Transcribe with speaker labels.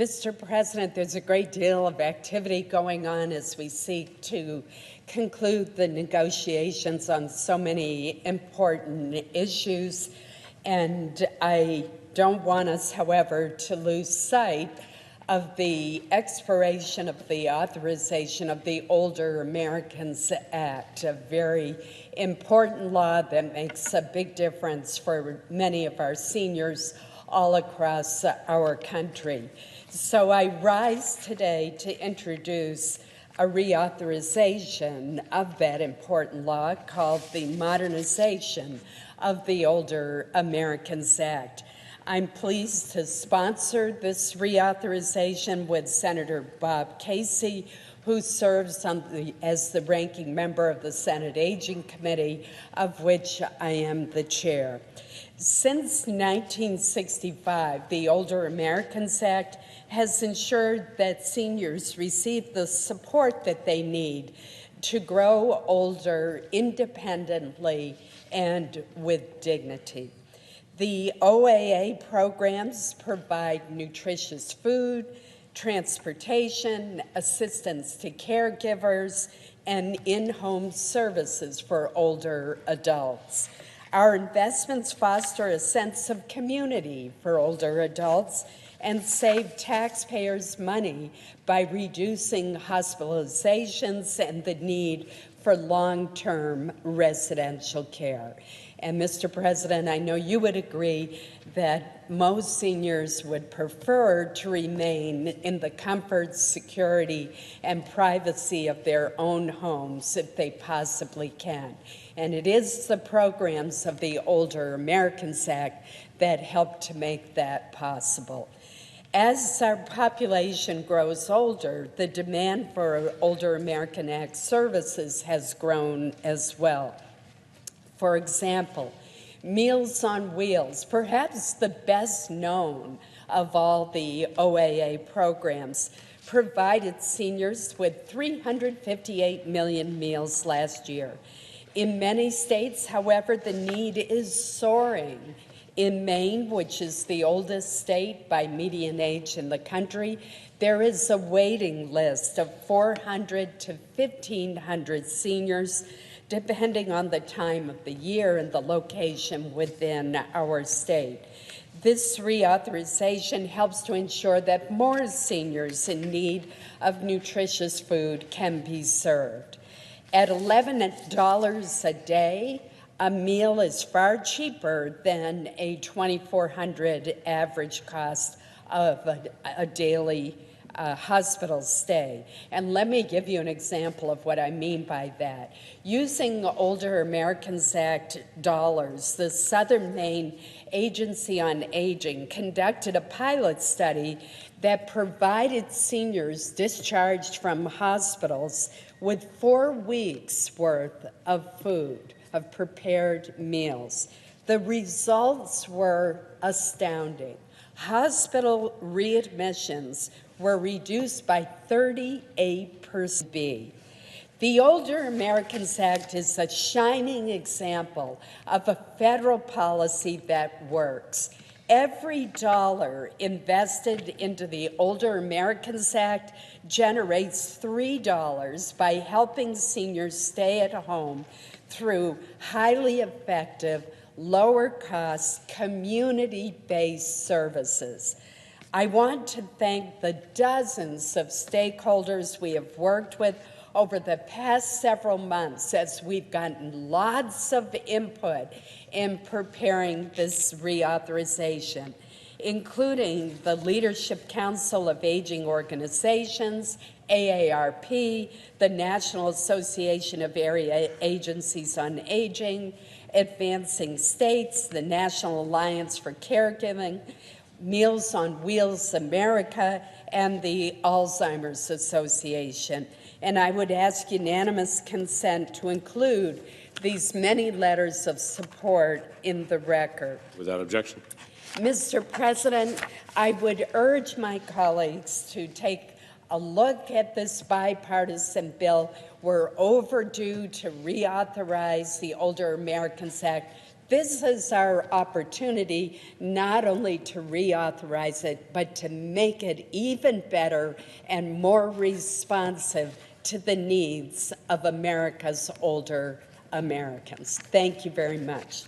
Speaker 1: Mr. President, there's a great deal of activity going on as we seek to conclude the negotiations on so many important issues. And I don't want us, however, to lose sight of the expiration of the authorization of the Older Americans Act, a very important law that makes a big difference for many of our seniors all across our country. So I rise today to introduce a reauthorization of that important law called the Modernization of the Older Americans Act. I'm pleased to sponsor this reauthorization with Senator Bob Casey, who serves as the ranking member of the Senate Aging Committee, of which I am the chair. Since 1965, the Older Americans Act has ensured that seniors receive the support that they need to grow older independently and with dignity. The OAA programs provide nutritious food, transportation, assistance to caregivers, and in-home services for older adults. Our investments foster a sense of community for older adults and save taxpayers money by reducing hospitalizations and the need for long-term residential care. And Mr. President, I know you would agree that most seniors would prefer to remain in the comfort, security, and privacy of their own homes if they possibly can. And it is the programs of the Older Americans Act that help to make that possible. As our population grows older, the demand for Older American Act services has grown as well. For example, Meals on Wheels, perhaps the best known of all the OAA programs, provided seniors with 358 million meals last year. In many states, however, the need is soaring. In Maine, which is the oldest state by median age in the country, there is a waiting list of 400 to 1,500 seniors, depending on the time of the year and the location within our state. This reauthorization helps to ensure that more seniors in need of nutritious food can be served. At $11 a day, a meal is far cheaper than a $2,400 average cost of a daily hospital stay. And let me give you an example of what I mean by that. Using Older Americans Act dollars, the Southern Maine Agency on Aging conducted a pilot study that provided seniors discharged from hospitals with 4 weeks worth of food, of prepared meals. The results were astounding. Hospital readmissions were reduced by 38%. The Older Americans Act is a shining example of a federal policy that works. Every dollar invested into the Older Americans Act generates $3 by helping seniors stay at home through highly effective, lower-cost, community-based services. I want to thank the dozens of stakeholders we have worked with over the past several months as we've gotten lots of input in preparing this reauthorization, including the Leadership Council of Aging Organizations, AARP, the National Association of Area Agencies on Aging, Advancing States, the National Alliance for Caregiving, Meals on Wheels America, and the Alzheimer's Association. And I would ask unanimous consent to include these many letters of support in the record.
Speaker 2: Without objection.
Speaker 1: Mr. President, I would urge my colleagues to take a look at this bipartisan bill. We're overdue to reauthorize the Older Americans Act This is our opportunity not only to reauthorize it, but to make it even better and more responsive to the needs of America's older Americans. Thank you very much.